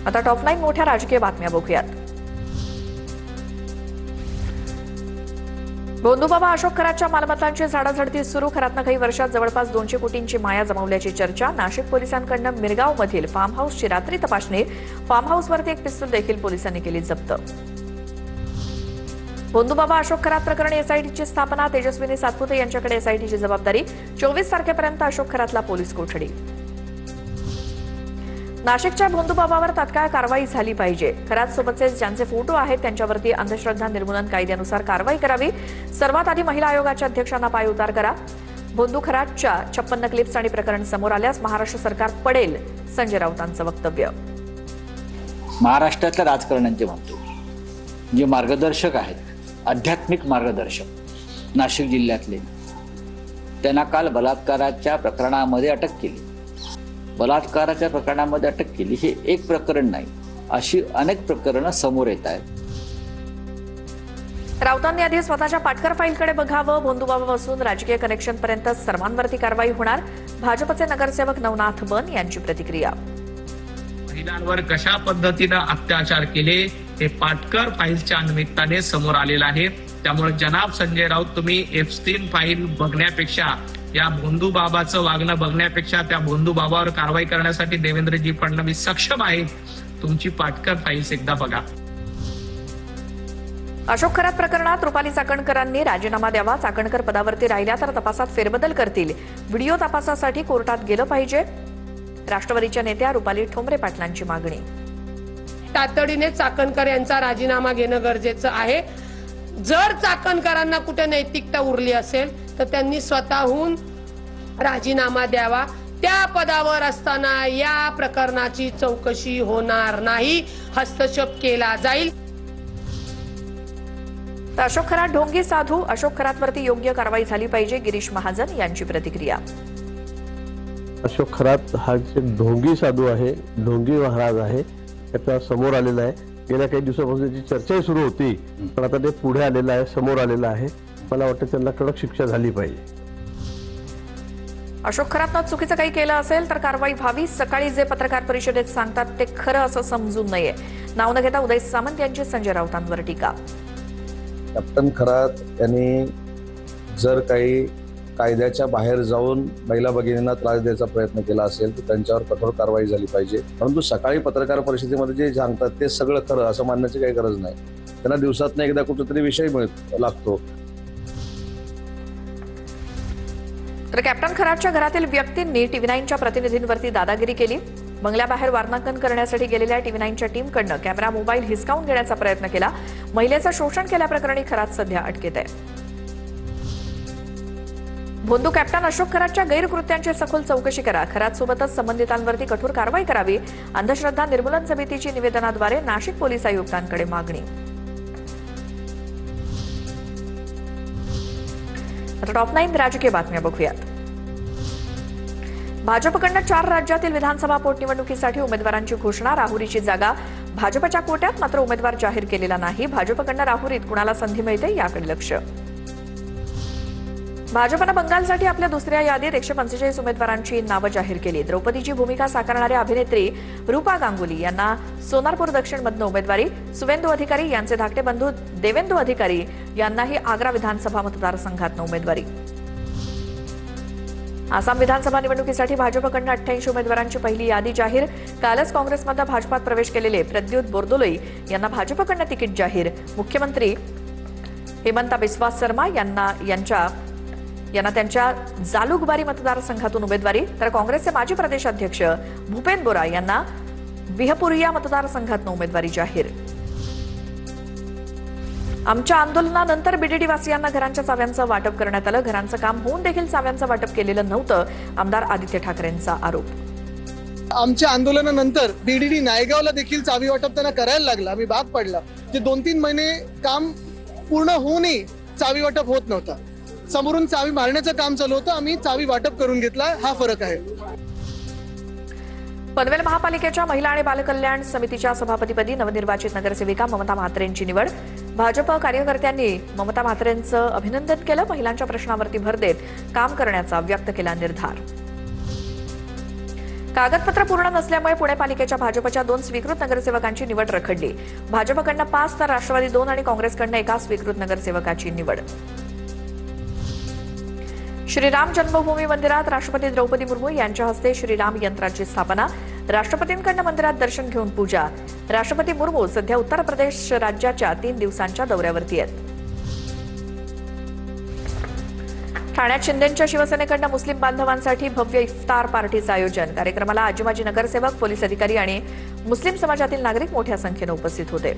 आता टॉप 9 मोठ्या राजकीय बातम्या बघूयात। भोंदूबाबा अशोक खरातच्या मालमत्तांची झाडाझडती सुरू। खरातनं काही वर्षात जवळपास 200 कोटींची माया जमवल्याची चर्चा। नाशिक पोलिसांकडून मिरगावमधील फार्म हाऊसची रात्री तपासणी। फार्म हाऊसवरती एक पिस्तूल देखील पोलिसांनी केली जप्त। भोंदूबाबा अशोक खरात प्रकरणी एसआयटीची स्थापना। तेजस्विनी सातपुते यांच्याकडे एसआयटीची जबाबदारी। 24 तारखेपर्यंत अशोक खरातला पोलीस कोठडी। नाशिकच्या भोंदूबाबावर तात्काळ कारवाई झाली पाहिजे। खरात सोबतचे ज्यांचे फोटो आहेत त्यांच्यावरती अंधश्रद्धा निर्मूलन कायद्यानुसार कारवाई करावी। सर्वात आधी महिला आयोगाच्या अध्यक्षांना पायउतार करा। भोंदू खरातच्या 56 क्लिप्स आणि प्रकरण समोर आल्यास महाराष्ट्र सरकार पडेल, संजय राऊतांचं वक्तव्य। महाराष्ट्रातल्या राजकारण्यांचे म्हणतो जे मार्गदर्शक आहेत, आध्यात्मिक मार्गदर्शक नाशिक जिल्ह्यातले, त्यांना काल बलात्काराच्या प्रकरणामध्ये अटक केली। बलात्काराच्या प्रकरणामध्ये अटक केली हे एक प्रकरण नाही, अशी अनेक प्रकरणं समोर येत आहेत। राऊतांनी आधी स्वतःच्या पाटकर फाईलकडे बघावं। भोंदूबाबापासून राजकीय कनेक्शन पर्यंत सर्वांवरती कारवाई होणार। भाजपचे नगरसेवक नवनाथ बन यांची प्रतिक्रिया। महिलांवर कशा पद्धतीने अत्याचार केले हे पाटकर फाईलच्या निमित्ताने समोर आलेलं आहे। त्यामुळे जनाब संजय राऊत, तुम्ही एप्स्टीन फाईल बघण्यापेक्षा, या भोंदूबाबाचं वागणं बघण्यापेक्षा त्या भोंदूबाबावर कारवाई करण्यासाठी देवेंद्रजी फडणवीस सक्षम आहेत। तुमची पाटकर फाईल्स एकदा बघा। अशोक खरात प्रकरणात रुपाली चाकणकरांनी राजीनामा द्यावा। चाकणकर पदावरती राहिल्या तर तपासात फेरबदल करतील। व्हिडिओ तपासासाठी कोर्टात गेलं पाहिजे। राष्ट्रवादीच्या नेत्या रुपाली ठोंबरे पाटलांची मागणी। तातडीने चाकणकर यांचा राजीनामा घेणं गरजेचं आहे। जर चाकणकरांना कुठे नैतिकता उरली असेल तर त्यांनी स्वतःहून राजीनामा द्यावा। त्या पदावर असताना या प्रकरणाची चौकशी होणार नाही, हस्तक्षेप केला जाईल। अशोक खरात ढोंगी साधू। अशोक खरातवरती योग्य कारवाई झाली पाहिजे, गिरीश महाजन यांची प्रतिक्रिया। अशोक खरात हा एक ढोंगी साधू आहे, ढोंगी महाराज आहे, त्याचा समोर आलेला आहे। गेल्या काही दिवसापासून त्याची चर्चाही सुरू होती, पण आता ते पुढे आलेलं आहे, समोर आलेलं आहे। मला वाटतं त्यांना कडक शिक्षा झाली पाहिजे। अशोक खरातनं चुकीचं काही केलं असेल तर कारवाई व्हावी। सकाळी जे पत्रकार परिषदेत सांगतात ते खरं असं समजू नये। नाव न घेता उदय सामंत यांची संजय राऊतांवर टीका। कॅप्टन खरात यांनी जर काही कायद्याच्या बाहेर जाऊन महिला भगिनींना त्रास द्यायचा प्रयत्न केला असेल तर त्यांच्यावर कठोर कारवाई झाली पाहिजे। परंतु सकाळी पत्रकार परिषदेमध्ये जे सांगतात ते सगळं खरं असं मानण्याची काही गरज नाही। त्यांना दिवसातनं एकदा कुठेतरी विषय लागतो। तर कॅप्टन खरातच्या घरातील व्यक्तींनी टीव्ही9च्या प्रतिनिधींवरती दादागिरी केली। बंगल्याबाहेर वार्तांकन करण्यासाठी गेलेल्या टीव्ही9च्या टीमकडनं कॅमेरा मोबाईल हिसकावून घेण्याचा प्रयत्न केला। महिलेचं शोषण केल्याप्रकरणी खरात सध्या अटकेत आहे। भोंदू कॅप्टन अशोक खरातच्या गैरकृत्यांची सखोल चौकशी करा। खरात सोबतच संबंधितांवरती कठोर कारवाई करावी। अंधश्रद्धा निर्मूलन समितीची निवेदनाद्वारे नाशिक पोलीस आयुक्तांकडे मागणी। आता टॉप 9 राजकीय बातम्या बघूयात। भाजपकडनं 4 राज्यातील विधानसभा पोटनिवडणुकीसाठी उमेदवारांची घोषणा। राहुरीची जागा भाजपच्या कोट्यात, मात्र उमेदवार जाहीर केलेला नाही। भाजपकडनं राहुरीत कुणाला संधी मिळते याकडे लक्ष। भाजपनं बंगालसाठी आपल्या दुसऱ्या यादीत 145 उमेदवारांची नावं जाहीर केली। द्रौपदीची भूमिका साकारणाऱ्या अभिनेत्री रूपा गांगुली यांना सोनारपूर दक्षिणमधनं उमेदवारी। सुवेंदू अधिकारी यांचे धाकटे बंधू देवेंदू अधिकारी यांनाही आग्रा विधानसभा मतदारसंघातनं उमेदवारी। आसाम विधानसभा निवडणुकीसाठी भाजपकडनं 88 उमेदवारांची पहिली यादी जाहीर। कालच काँग्रेसमधनं भाजपात प्रवेश केलेले प्रद्युत बोरदोलोई यांना भाजपकडनं तिकीट जाहीर। मुख्यमंत्री हेमंता बिस्वा शर्मा यांना त्यांच्या जालुकबारी मतदारसंघातून उमेदवारी। तर काँग्रेसचे माजी प्रदेशाध्यक्ष भूपेन बोरा यांना विहपुरिया मतदारसंघातून उमेदवारी जाहीर। आमच्या आंदोलनानंतर बीडीडी वासियांना घरांच्या चाव्यांचं वाटप करण्यात आलं। घरांचं काम होऊन देखील चाव्यांचं वाटप केलेलं नव्हतं, आमदार आदित्य ठाकरेंचा आरोप। आमच्या आंदोलनानंतर बीडीडी नायगावला देखील चावी वाटप त्यांना करायला लागलं। आम्ही भाग पडला। जे 2-3 महिने काम पूर्ण होऊनही चावी वाटप होत नव्हता। समोरून चावी मारण्याचं काम चालू होतं, आम्ही चावी वाटप करून घेतला। हा फरक आहे। पनवेल महापालिकेच्या महिला आणि बालकल्याण समितीच्या सभापतीपदी नवनिर्वाचित नगरसेविका ममता म्हात्रेंची निवड। भाजप कार्यकर्त्यांनी ममता म्हात्रेंचं अभिनंदन केलं। महिलांच्या प्रश्नावरती भर देत काम करण्याचा व्यक्त केला निर्धार। कागदपत्र पूर्ण नसल्यामुळे पुणे पालिकेच्या भाजपच्या 2 स्वीकृत नगरसेवकांची निवड रखडली. भाजपकडनं 5 तर राष्ट्रवादी 2 आणि काँग्रेसकडनं 1 स्वीकृत नगरसेवकाची निवड. श्रीराम जन्मभूमी मंदिरात राष्ट्रपती द्रौपदी मुर्मू यांच्या हस्ते श्रीराम यंत्राची स्थापना. राष्ट्रपतींकडनं मंदिरात दर्शन घेऊन पूजा. राष्ट्रपती मुर्मू सध्या उत्तर प्रदेश राज्याच्या 3 दिवसांच्या दौऱ्यावरती आहेत. ठाण्यात शिंदेंच्या शिवसेनेकडनं मुस्लिम बांधवांसाठी भव्य इफ्तार पार्टीचं आयोजन. कार्यक्रमाला आजी माजी नगरसेवक, पोलीस अधिकारी आणि मुस्लिम समाजातील नागरिक मोठ्या संख्येनं उपस्थित होते.